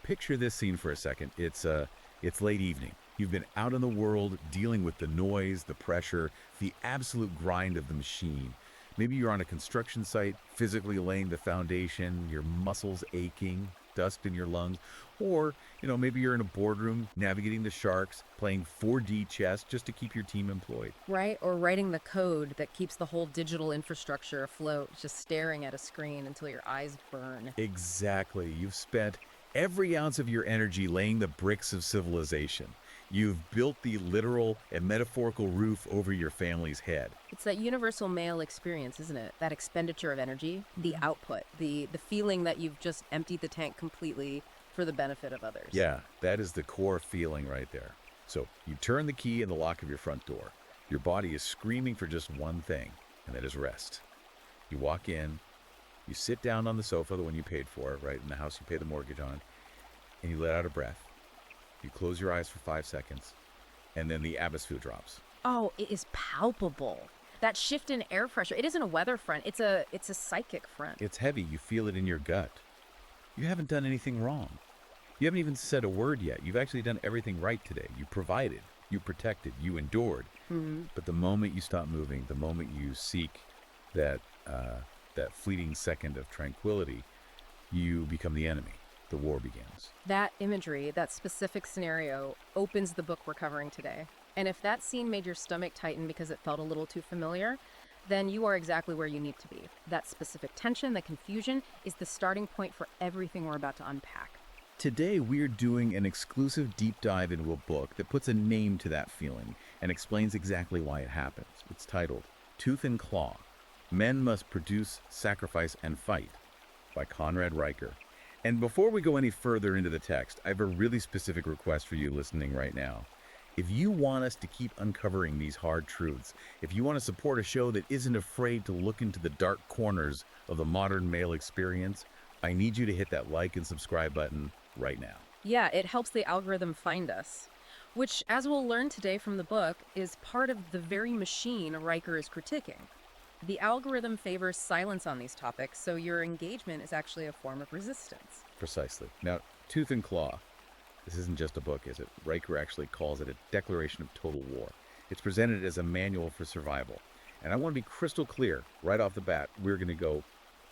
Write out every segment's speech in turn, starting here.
picture this scene for a second. It's late evening. You've been out in the world dealing with the noise, the pressure, the absolute grind of the machine. Maybe you're on a construction site, physically laying the foundation, your muscles aching, dust in your lungs. Or, maybe you're in a boardroom navigating the sharks, playing 4D chess just to keep your team employed. Right? Or writing the code that keeps the whole digital infrastructure afloat, just staring at a screen until your eyes burn. Exactly. You've spent every ounce of your energy laying the bricks of civilization. You've built the literal and metaphorical roof over your family's head. It's that universal male experience, isn't it? That expenditure of energy, the output, the feeling that you've just emptied the tank completely for the benefit of others. Yeah, that is the core feeling right there. So you turn the key in the lock of your front door. Your body is screaming for just one thing, and that is rest. You walk in, you sit down on the sofa, the one you paid for, right, in the house you pay the mortgage on, and you let out a breath. You close your eyes for 5 seconds, and then the atmosphere drops. Oh, it is palpable. That shift in air pressure, it isn't a weather front, it's a psychic front. It's heavy. You feel it in your gut. You haven't done anything wrong. You haven't even said a word yet. You've actually done everything right today. You provided, you protected, you endured. But the moment you stop moving, the moment you seek that fleeting second of tranquility, you become the enemy. The war begins. That imagery, that specific scenario, opens the book we're covering today. And if that scene made your stomach tighten because it felt a little too familiar, then you are exactly where you need to be. That specific tension, that confusion, is the starting point for everything we're about to unpack. Today, we're doing an exclusive deep dive into a book that puts a name to that feeling and explains exactly why it happens. It's titled Tooth and Claw: Men Must Produce, Sacrifice, and Fight by Conrad Riker. And before we go any further into the text, I have a really specific request for you listening right now. If you want us to keep uncovering these hard truths, if you want to support a show that isn't afraid to look into the dark corners of the modern male experience, I need you to hit that like and subscribe button right now. Yeah, it helps the algorithm find us, which, as we'll learn today from the book, is part of the very machine Riker is critiquing. The algorithm favors silence on these topics, so your engagement is actually a form of resistance. Precisely. Now, Tooth and Claw. This isn't just a book, is it? Riker actually calls it a declaration of total war. It's presented as a manual for survival. And I want to be crystal clear right off the bat, we're going to go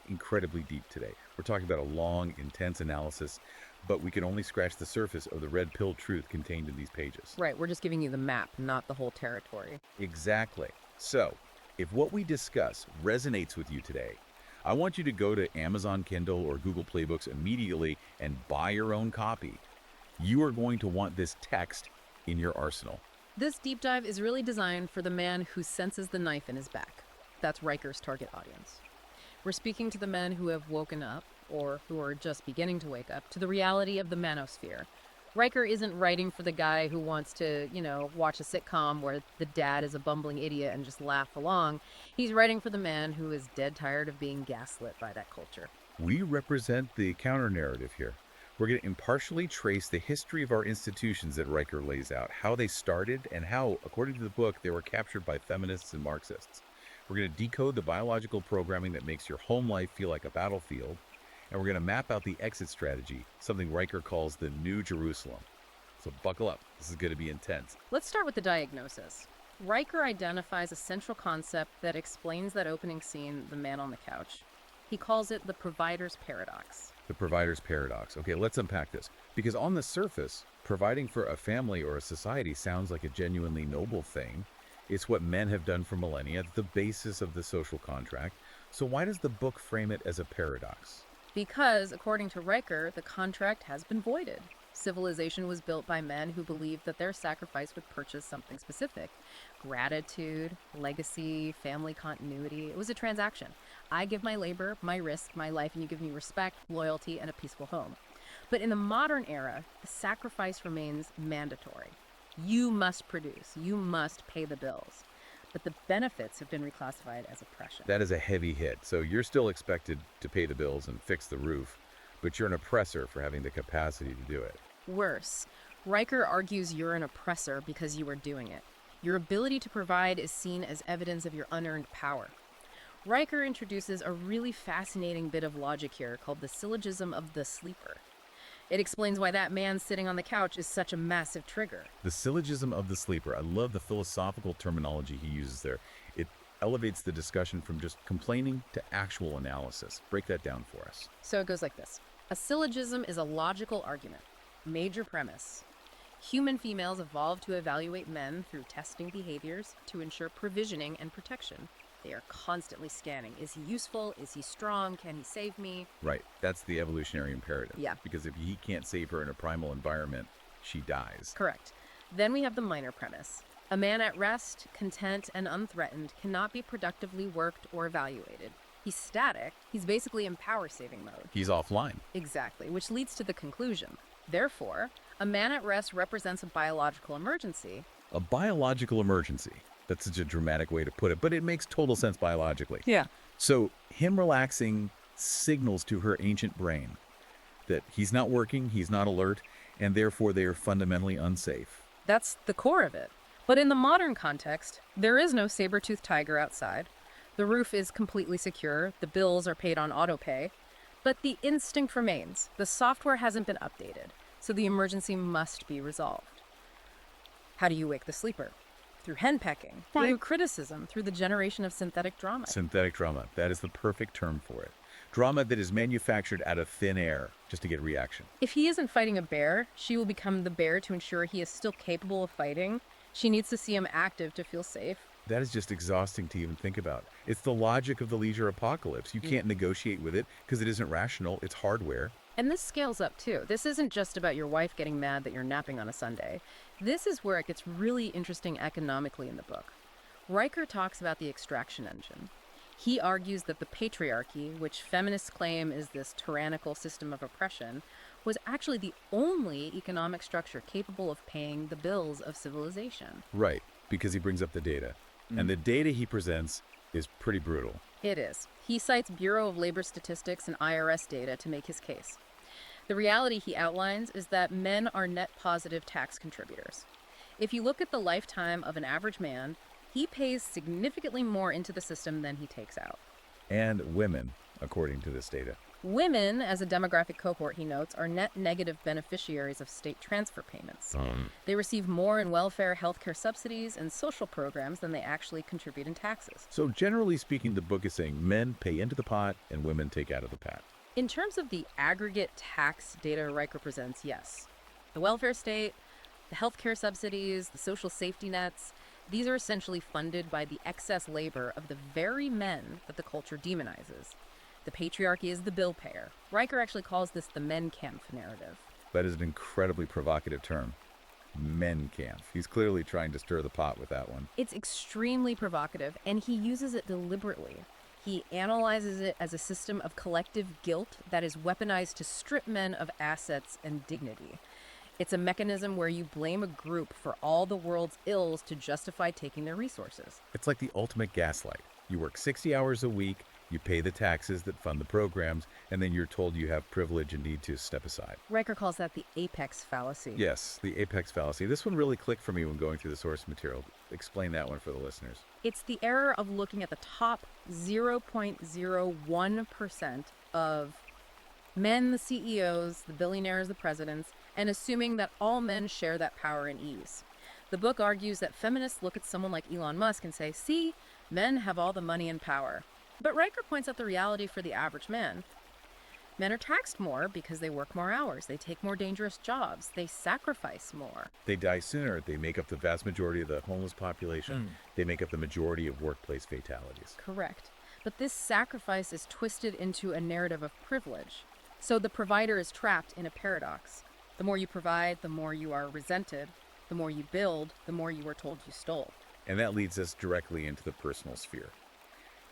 incredibly deep today. We're talking about a long, intense analysis, but we can only scratch the surface of the red pill truth contained in these pages. Right, we're just giving you the map, not the whole territory. Exactly. So, if what we discuss resonates with you today, I want you to go to Amazon Kindle or Google Play Books immediately and buy your own copy. You are going to want this text in your arsenal. This deep dive is really designed for the man who senses the knife in his back. That's Riker's target audience. We're speaking to the men who have woken up, or who are just beginning to wake up, to the reality of the manosphere. Riker isn't writing for the guy who wants to, watch a sitcom where the dad is a bumbling idiot and just laugh along. He's writing for the man who is dead tired of being gaslit by that culture. We represent the counter-narrative here. We're going to impartially trace the history of our institutions that Riker lays out, how they started, and how, according to the book, they were captured by feminists and Marxists. We're going to decode the biological programming that makes your home life feel like a battlefield, and we're going to map out the exit strategy, something Riker calls the New Jerusalem. So buckle up. This is going to be intense. Let's start with the diagnosis. Riker identifies a central concept that explains that opening scene, the man on the couch. He calls it the provider's paradox. The provider's paradox. Okay, let's unpack this. Because on the surface, providing for a family or a society sounds like a genuinely noble thing. It's what men have done for millennia, the basis of the social contract. So why does the book frame it as a paradox? Because, according to Riker, the contract has been voided. Civilization was built by men who believed that their sacrifice would purchase something specific. Gratitude, legacy, family continuity. It was a transaction. I give my labor, my risk, my life, and you give me respect, loyalty, and a peaceful home. But in the modern era, the sacrifice remains mandatory. You must produce. You must pay the bills. But the benefits have been reclassified as oppression. That is a heavy hit. So you're still expected to pay the bills and fix the roof, but you're an oppressor for having the capacity to do it. Worse, Riker argues you're an oppressor because you are doing it. Your ability to provide is seen as evidence of your unearned power. Riker introduces a really fascinating bit of logic here called the syllogism of the sleeper. It explains why that man sitting on the couch is such a massive trigger. The syllogism of the sleeper. I love the philosophical terminology he uses there. It elevates the discussion from just complaining to actual analysis. Break that down for us. So it goes like this. A syllogism is a logical argument. Major premise. Human females evolved to evaluate men through testing behaviors to ensure provisioning and protection. They are constantly scanning. Is he useful? Is he strong? Can he save me? Right. That's the evolutionary imperative. Yeah. Because if he can't save her in a primal environment, she dies. Correct. Then we have the minor premise. A man at rest, content, and unthreatened cannot be productively worked or evaluated. He's static. He's basically in power-saving mode. He's offline. Exactly, which leads to the conclusion. Therefore, a man at rest represents a biological emergency. A biological emergency. That's such a dramatic way to put it, but it makes total sense biologically. Yeah. So him relaxing signals to her ancient brain that he's not working, he's not alert, and therefore they are fundamentally unsafe. That's the core of it. But in the modern context, there is no saber-toothed tiger outside. The roof is completely secure. The bills are paid on autopay. But the instinct remains. The software hasn't been updated, so the emergency must be resolved. How do you wake the sleeper? Through henpecking, through criticism, through the generation of synthetic drama. Synthetic drama. That is the perfect term for it. Drama that is manufactured out of thin air just to get reaction. If he isn't fighting a bear, she will become the bear to ensure he is still capable of fighting. She needs to see him active to feel safe. That is just exhausting to even think about. It's the logic of the leisure apocalypse. You can't negotiate with it because it isn't rational. It's hardware. And this scales up too. This isn't just about your wife getting mad that you're napping on a Sunday. This is where it gets really interesting economically in the book. Riker talks about the extraction engine. He argues that the patriarchy, which feminists claim is this tyrannical system of oppression, was actually the only economic structure capable of paying the bills of civilization. Right, because he brings up the data. And the data he presents is pretty brutal. It is. He cites Bureau of Labor Statistics and IRS data to make his case. The reality he outlines is that men are net positive tax contributors. If you look at the lifetime of an average man, he pays significantly more into the system than he takes out. And women, according to this data. Women, as a demographic cohort, he notes, are net negative beneficiaries of state transfer payments. They receive more in welfare, healthcare subsidies, and social programs than they actually contribute in taxes. So generally speaking, the book is saying men pay into the pot and women take out of the pot. In terms of the aggregate tax data Riker presents, yes. The welfare state, the healthcare subsidies, the social safety nets, these are essentially funded by the excess labor of the very men that the culture demonizes. The patriarchy is the bill payer. Riker actually calls this the men Kampf narrative. That is an incredibly provocative term. Men Kampf. He's clearly trying to stir the pot with that one. It's extremely provocative, and he uses it deliberately. He analyzes it as a system of collective guilt that is weaponized to strip men of assets and dignity. It's a mechanism where you blame a group for all the world's ills to justify taking their resources. It's like the ultimate gaslight. You work 60 hours a week, you pay the taxes that fund the programs, and then you're told you have privilege and need to step aside. Riker calls that the apex fallacy. Yes, the apex fallacy. This one really clicked for me when going through the source material. Explain that one for the listeners. It's the error of looking at the top 0.01% of men, the CEOs, the billionaires, the presidents, and assuming that all men share that power and ease. The book argues that feminists look at someone like Elon Musk and say, see, men have all the money and power. But Riker points out the reality for the average man. Men are taxed more because they work more hours, they take more dangerous jobs, they sacrifice more. They die sooner. They make up the vast majority of the homeless population. They make up the majority of workplace fatalities. Correct. But this sacrifice is twisted into a narrative of privilege. So the provider is trapped in a paradox. The more you provide, the more you are resented. The more you build, the more you are told you stole. And that leads us directly into the personal sphere.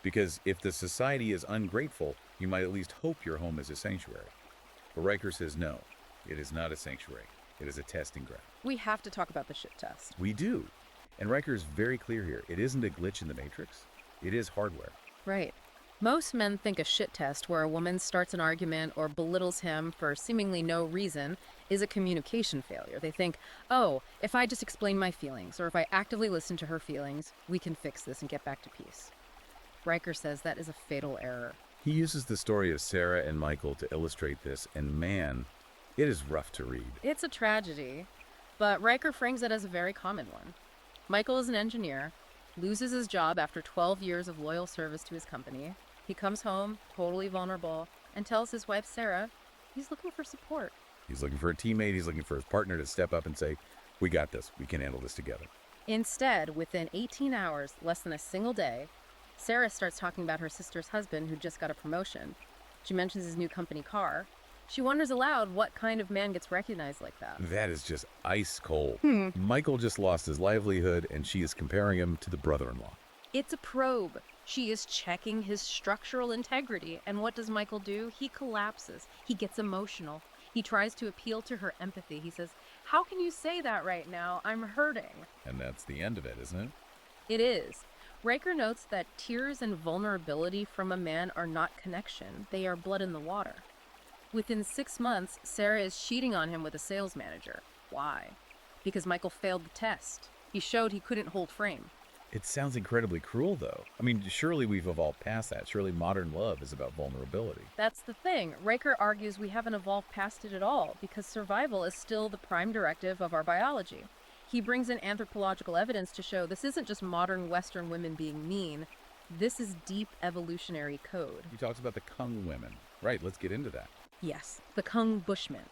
Because if the society is ungrateful, you might at least hope your home is a sanctuary. But Riker says no, it is not a sanctuary. It is a testing ground. We have to talk about the shit test. We do. And Riker is very clear here. It isn't a glitch in the Matrix. It is hardware. Right. Most men think a shit test where a woman starts an argument or belittles him for seemingly no reason is a communication failure. They think, oh, if I just explain my feelings or if I actively listen to her feelings, we can fix this and get back to peace. Riker says that is a fatal error. He uses the story of Sarah and Michael to illustrate this, and man, It is rough to read. It's a tragedy, but Riker frames it as a very common one. Michael is an engineer, loses his job after 12 years of loyal service to his company. He comes home, totally vulnerable, and tells his wife, Sarah, he's looking for support. He's looking for a teammate. He's looking for his partner to step up and say, we got this. We can handle this together. Instead, within 18 hours, less than a single day, Sarah starts talking about her sister's husband who just got a promotion. She mentions his new company car. She wonders aloud what kind of man gets recognized like that. That is just ice cold. Michael just lost his livelihood, and she is comparing him to the brother-in-law. It's a probe. She is checking his structural integrity. And what does Michael do? He collapses. He gets emotional. He tries to appeal to her empathy. He says, how can you say that right now? I'm hurting. And that's the end of it, isn't it? It is. Riker notes that tears and vulnerability from a man are not connection. They are blood in the water. Within 6 months, Sarah is cheating on him with a sales manager. Why? Because Michael failed the test. He showed he couldn't hold frame. It sounds incredibly cruel, though. I mean, surely we've evolved past that. Surely modern love is about vulnerability. That's the thing. Riker argues we haven't evolved past it at all because survival is still the prime directive of our biology. He brings in anthropological evidence to show this isn't just modern Western women being mean. This is deep evolutionary code. He talks about the Kung women. Right, let's get into that. Yes, the Kung Bushmen.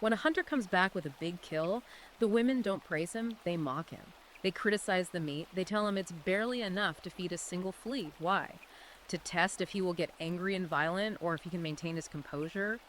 When a hunter comes back with a big kill, the women don't praise him, they mock him. They criticize the meat. They tell him it's barely enough to feed a single flea. Why? To test if he will get angry and violent or if he can maintain his composure.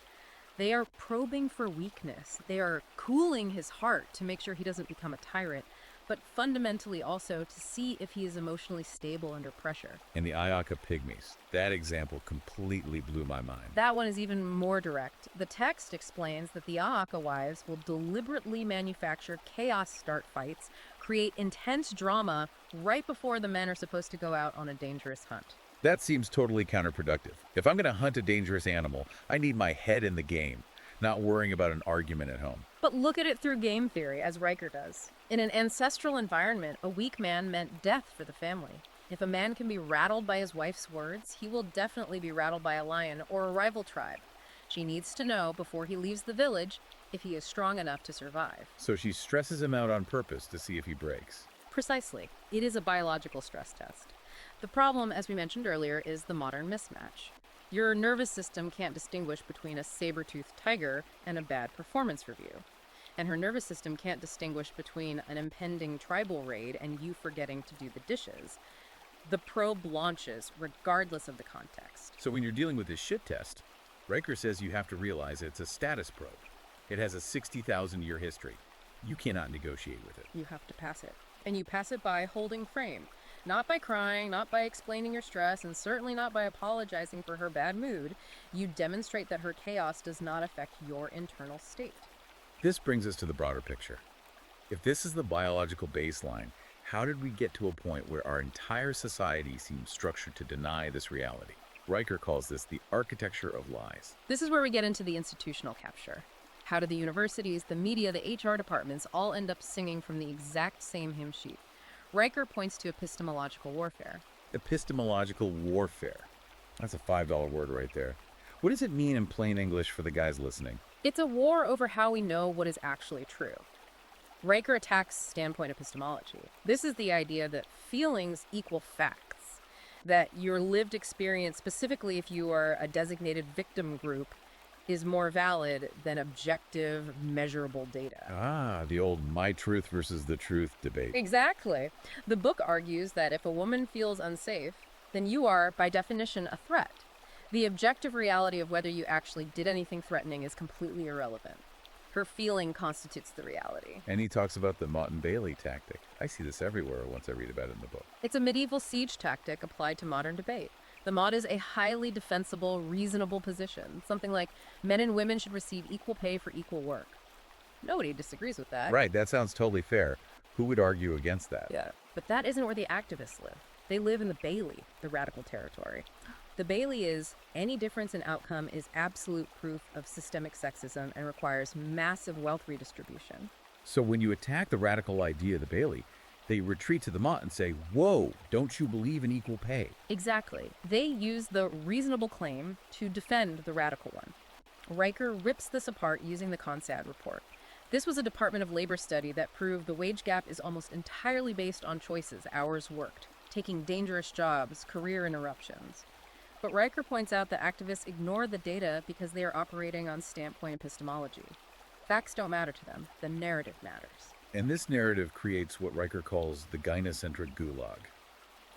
They are probing for weakness. They are cooling his heart to make sure he doesn't become a tyrant, but fundamentally also to see if he is emotionally stable under pressure. And the Ayaka Pygmies. That example completely blew my mind. That one is even more direct. The text explains that the Ayaka wives will deliberately manufacture chaos start fights, create intense drama right before the men are supposed to go out on a dangerous hunt. That seems totally counterproductive. If I'm going to hunt a dangerous animal, I need my head in the game, not worrying about an argument at home. But look at it through game theory, as Riker does. In an ancestral environment, a weak man meant death for the family. If a man can be rattled by his wife's words, he will definitely be rattled by a lion or a rival tribe. She needs to know before he leaves the village if he is strong enough to survive. So she stresses him out on purpose to see if he breaks. Precisely. It is a biological stress test. The problem, as we mentioned earlier, is the modern mismatch. Your nervous system can't distinguish between a saber-toothed tiger and a bad performance review. And her nervous system can't distinguish between an impending tribal raid and you forgetting to do the dishes. The probe launches regardless of the context. So when you're dealing with this shit test, Riker says you have to realize it's a status probe. It has a 60,000-year history. You cannot negotiate with it. You have to pass it. And you pass it by holding frame. Not by crying, not by explaining your stress, and certainly not by apologizing for her bad mood. You demonstrate that her chaos does not affect your internal state. This brings us to the broader picture. If this is the biological baseline, how did we get to a point where our entire society seems structured to deny this reality? Riker calls this the architecture of lies. This is where we get into the institutional capture. How do the universities, the media, the HR departments all end up singing from the exact same hymn sheet? Riker points to epistemological warfare. Epistemological warfare. That's a $5 word right there. What does it mean in plain English for the guys listening? It's a war over how we know what is actually true. Riker attacks standpoint epistemology. This is the idea that feelings equal facts, that your lived experience, specifically if you are a designated victim group, is more valid than objective, measurable data. Ah, the old my truth versus the truth debate. Exactly. The book argues that if a woman feels unsafe, then you are, by definition, a threat. The objective reality of whether you actually did anything threatening is completely irrelevant. Her feeling constitutes the reality. And he talks about the Mott and Bailey tactic. I see this everywhere once I read about it in the book. It's a medieval siege tactic applied to modern debate. The Mott is a highly defensible, reasonable position. Something like men and women should receive equal pay for equal work. Nobody disagrees with that. Right, that sounds totally fair. Who would argue against that? Yeah, but that isn't where the activists live. They live in the Bailey, the radical territory. The Bailey is any difference in outcome is absolute proof of systemic sexism and requires massive wealth redistribution. So when you attack the radical idea of the Bailey, they retreat to the Mott and say, whoa, don't you believe in equal pay? Exactly. They use the reasonable claim to defend the radical one. Riker rips this apart using the CONSAD report. This was a Department of Labor study that proved the wage gap is almost entirely based on choices, hours worked, taking dangerous jobs, career interruptions. But Riker points out that activists ignore the data because they are operating on standpoint epistemology. Facts don't matter to them. The narrative matters. And this narrative creates what Riker calls the gynocentric gulag,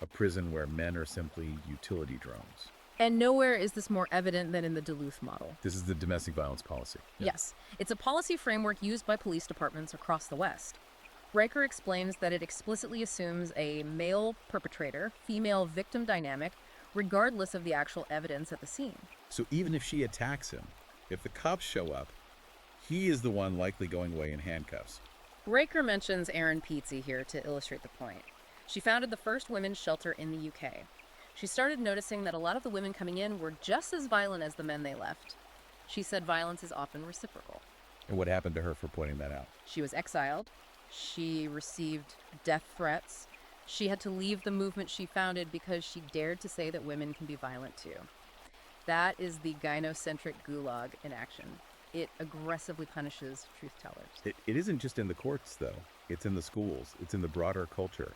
a prison where men are simply utility drones. And nowhere is this more evident than in the Duluth model. This is the domestic violence policy. Yeah. Yes, it's a policy framework used by police departments across the West. Riker explains that it explicitly assumes a male perpetrator, female victim dynamic, regardless of the actual evidence at the scene. So even if she attacks him, if the cops show up, he is the one likely going away in handcuffs. Riker mentions Erin Peatsy here to illustrate the point. She founded the first women's shelter in the UK. She started noticing that a lot of the women coming in were just as violent as the men they left. She said violence is often reciprocal. And what happened to her for pointing that out? She was exiled. She received death threats. She had to leave the movement she founded because she dared to say that women can be violent too. That is the gynocentric gulag in action. It aggressively punishes truth tellers. It isn't just in the courts, though. It's in the schools. It's in the broader culture.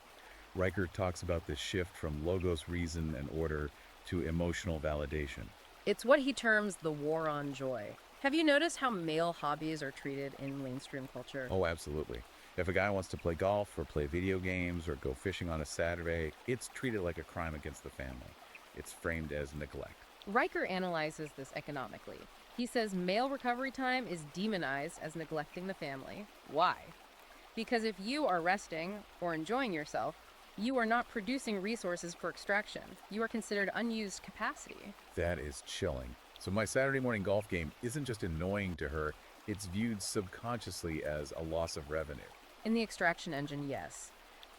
Riker talks about this shift from logos, reason, and order to emotional validation. It's what he terms the war on joy. Have you noticed how male hobbies are treated in mainstream culture? Oh, absolutely. If a guy wants to play golf or play video games or go fishing on a Saturday, it's treated like a crime against the family. It's framed as neglect. Riker analyzes this economically. He says male recovery time is demonized as neglecting the family. Why? Because if you are resting or enjoying yourself, you are not producing resources for extraction. You are considered unused capacity. That is chilling. So my Saturday morning golf game isn't just annoying to her, it's viewed subconsciously as a loss of revenue. In the extraction engine, yes.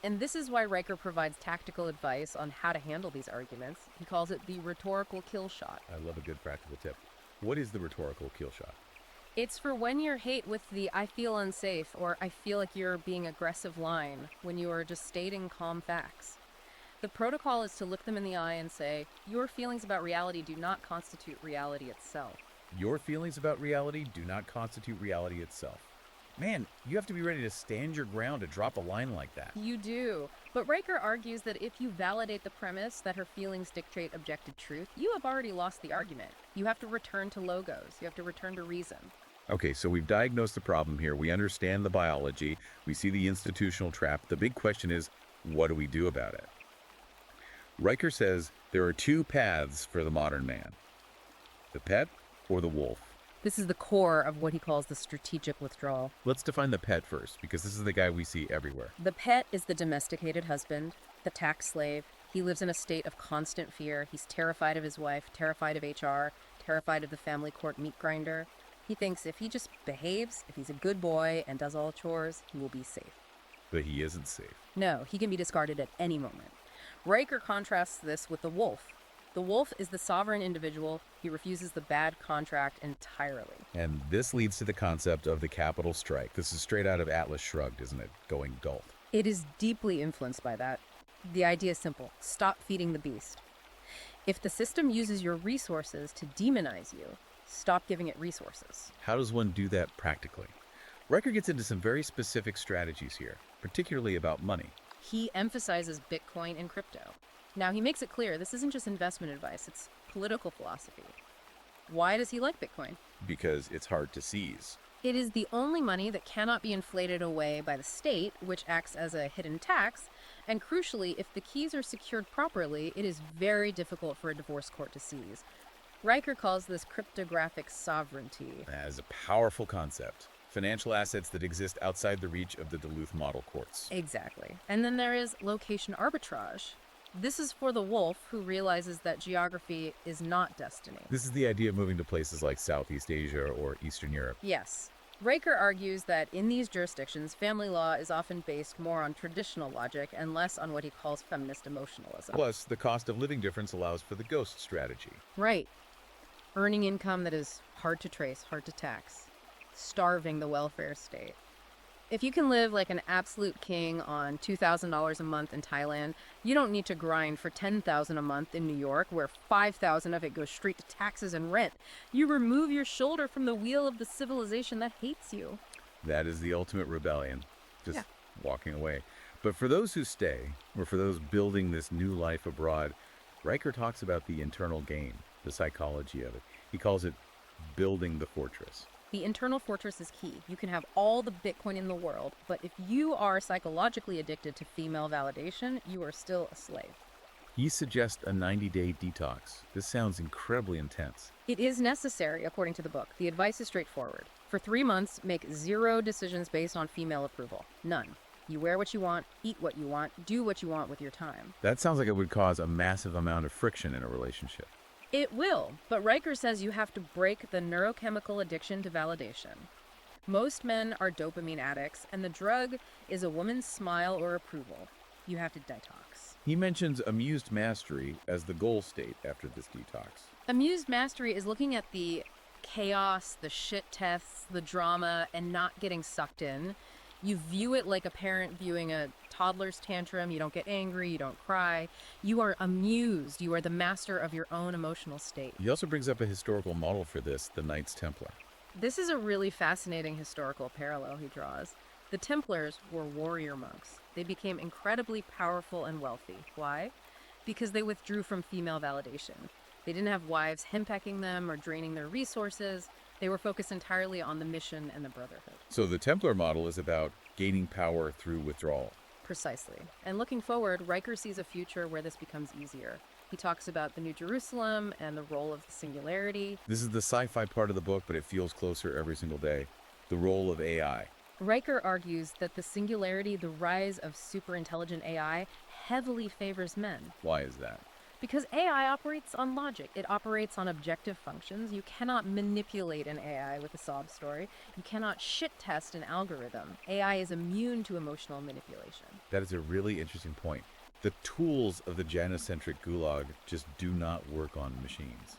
And this is why Riker provides tactical advice on how to handle these arguments. He calls it the rhetorical kill shot. I love a good practical tip. What is the rhetorical kill shot? It's for when you're hate with the "I feel unsafe" or "I feel like you're being aggressive" line, when you are just stating calm facts. The protocol is to look them in the eye and say, your feelings about reality do not constitute reality itself. Your feelings about reality do not constitute reality itself. Man, you have to be ready to stand your ground to drop a line like that. You do. But Riker argues that if you validate the premise that her feelings dictate objective truth, you have already lost the argument. You have to return to logos. You have to return to reason. Okay, so we've diagnosed the problem here. We understand the biology. We see the institutional trap. The big question is, what do we do about it? Riker says there are two paths for the modern man. The pet or the wolf. This is the core of what he calls the strategic withdrawal. Let's define the pet first, because this is the guy we see everywhere. The pet is the domesticated husband, the tax slave. He lives in a state of constant fear. He's terrified of his wife, terrified of HR, terrified of the family court meat grinder. He thinks if he just behaves, if he's a good boy and does all chores, he will be safe. But he isn't safe. No, he can be discarded at any moment. Riker contrasts this with the wolf. The wolf is the sovereign individual. He refuses the bad contract entirely. And this leads to the concept of the capital strike. This is straight out of Atlas Shrugged, isn't it? Going gulp. It is deeply influenced by that. The idea is simple. Stop feeding the beast. If the system uses your resources to demonize you, stop giving it resources. How does one do that practically? Riker gets into some very specific strategies here, particularly about money. He emphasizes Bitcoin and crypto. Now, he makes it clear this isn't just investment advice, it's political philosophy. Why does he like Bitcoin? Because it's hard to seize. It is the only money that cannot be inflated away by the state, which acts as a hidden tax. And crucially, if the keys are secured properly, it is very difficult for a divorce court to seize. Riker calls this cryptographic sovereignty. That is a powerful concept. Financial assets that exist outside the reach of the Duluth model courts. Exactly. And then there is location arbitrage. This is for the wolf who realizes that geography is not destiny. This is the idea of moving to places like Southeast Asia or Eastern Europe. Yes. Riker argues that in these jurisdictions, family law is often based more on traditional logic and less on what he calls feminist emotionalism. Plus, the cost of living difference allows for the ghost strategy. Right. Earning income that is hard to trace, hard to tax. Starving the welfare state. If you can live like an absolute king on $2,000 a month in Thailand, you don't need to grind for $10,000 a month in New York, where $5,000 of it goes straight to taxes and rent. You remove your shoulder from the wheel of the civilization that hates you. That is the ultimate rebellion, just Yeah. walking away. But for those who stay, or for those building this new life abroad, Riker talks about the internal game, the psychology of it. He calls it building the fortress. The internal fortress is key. You can have all the Bitcoin in the world, but if you are psychologically addicted to female validation, you are still a slave. He suggests a 90-day detox. This sounds incredibly intense. It is necessary, according to the book. The advice is straightforward. For 3 months, make 0 decisions based on female approval. None. You wear what you want, eat what you want, do what you want with your time. That sounds like it would cause a massive amount of friction in a relationship. It will, but Riker says you have to break the neurochemical addiction to validation. Most men are dopamine addicts, and the drug is a woman's smile or approval. You have to detox. He mentions amused mastery as the goal state after this detox. Amused mastery is looking at the chaos, the shit tests, the drama, and not getting sucked in. You view it like a parent viewing a toddler's tantrum. You don't get angry, you don't cry. You are amused. You are the master of your own emotional state. He also brings up a historical model for this, the Knights Templar. This is a really fascinating historical parallel he draws. The Templars were warrior monks. They became incredibly powerful and wealthy. Why? Because they withdrew from female validation. They didn't have wives henpecking them or draining their resources. They were focused entirely on the mission and the brotherhood. So the Templar model is about gaining power through withdrawal. Precisely. And looking forward, Riker sees a future where this becomes easier. He talks about the New Jerusalem and the role of the singularity. This is the sci-fi part of the book, but it feels closer every single day. The role of AI. Riker argues that the singularity, the rise of superintelligent AI, heavily favors men. Why is that? Because AI operates on logic. It operates on objective functions. You cannot manipulate an AI with a sob story. You cannot shit test an algorithm. AI is immune to emotional manipulation. That is a really interesting point. The tools of the gynocentric gulag just do not work on machines.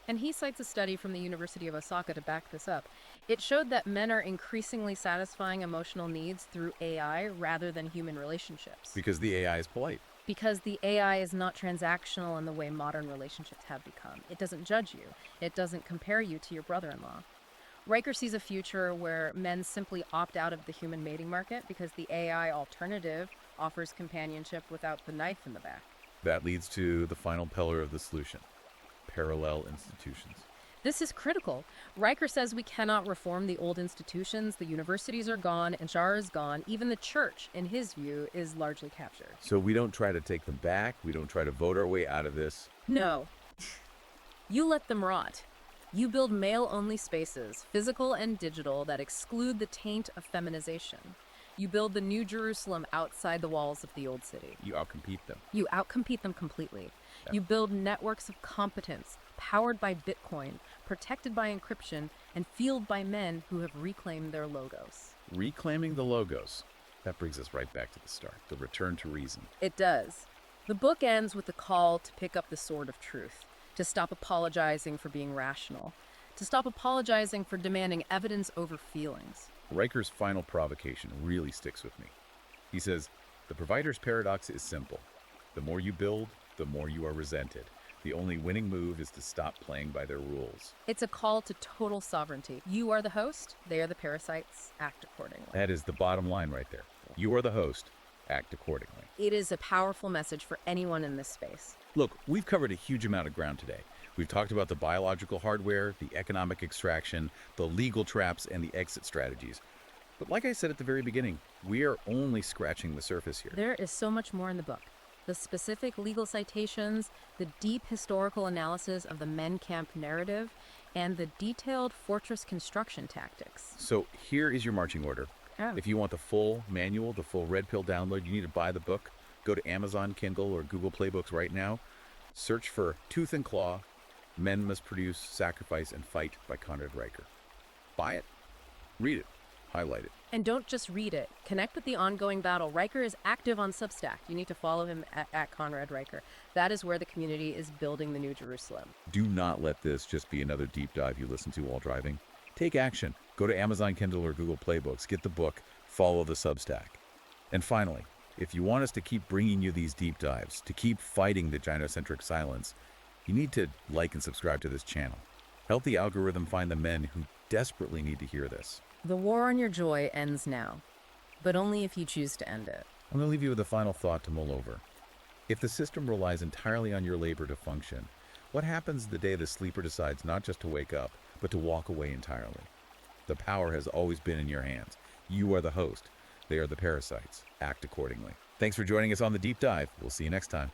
And he cites a study from the University of Osaka to back this up. It showed that men are increasingly satisfying emotional needs through AI rather than human relationships. Because the AI is polite. Because the AI is not transactional in the way modern relationships have become. It doesn't judge you. It doesn't compare you to your brother-in-law. Riker sees a future where men simply opt out of the human mating market because the AI alternative offers companionship without the knife in the back. That leads to the final pillar of the solution: parallel institutions. This is critical. Riker says we cannot reform the old institutions. The universities are gone, and Shar is gone. Even the church, in his view, is largely captured. So we don't try to take them back. We don't try to vote our way out of this. No. You let them rot. You build male-only spaces, physical and digital, that exclude the taint of feminization. You build the New Jerusalem outside the walls of the old city. You outcompete them. You outcompete them completely. Yeah. You build networks of competence, powered by Bitcoin, protected by encryption, and fueled by men who have reclaimed their logos. Reclaiming the logos. That brings us right back to the start, the return to reason. It does. The book ends with the call to pick up the sword of truth, to stop apologizing for being rational, to stop apologizing for demanding evidence over feelings. Riker's final provocation really sticks with me. He says, the provider's paradox is simple. The more you build, the more you are resented. The only winning move is to stop playing by their rules. It's a call to total sovereignty. You are the host, they are the parasites, act accordingly. That is the bottom line right there. You are the host, act accordingly. It is a powerful message for anyone in this space. Look, we've covered a huge amount of ground today. We've talked about the biological hardware, the economic extraction, the legal traps, and the exit strategies. But like I said at the very beginning, we are only scratching the surface here. There is so much more in the book. The specific legal citations, the deep historical analysis of the Men Camp narrative, and the detailed fortress construction tactics. So here is your marching order. Oh. If you want the full manual, the full red pill download, you need to buy the book. Go to Amazon Kindle or Google Play Books right now. Search for Tooth and Claw, Men Must Produce, Sacrifice, and Fight by Conrad Riker. Buy it, read it, highlight it. And don't just read it. Connect with the ongoing battle. Riker is active on Substack. You need to follow him at Conrad Riker. That is where the community is building the New Jerusalem. Do not let this just be another deep dive you listen to while driving. Take action. Go to Amazon Kindle or Google Play Books. Get the book. follow the Substack. And finally, if you want us to keep bringing you these deep dives, to keep fighting the gynocentric silence, you need to like and subscribe to this channel. Help the algorithm find the men who desperately need to hear this. The war on your joy ends now, but only if you choose to end it. I'm going to leave you with a final thought to mull over. If the system relies entirely on your labor to function, what happens the day the sleeper decides not just to wake up, but to walk away entirely? The power has always been in your hands. You are the host. They are the parasites. Act accordingly. Thanks for joining us on the Deep Dive. We'll see you next time.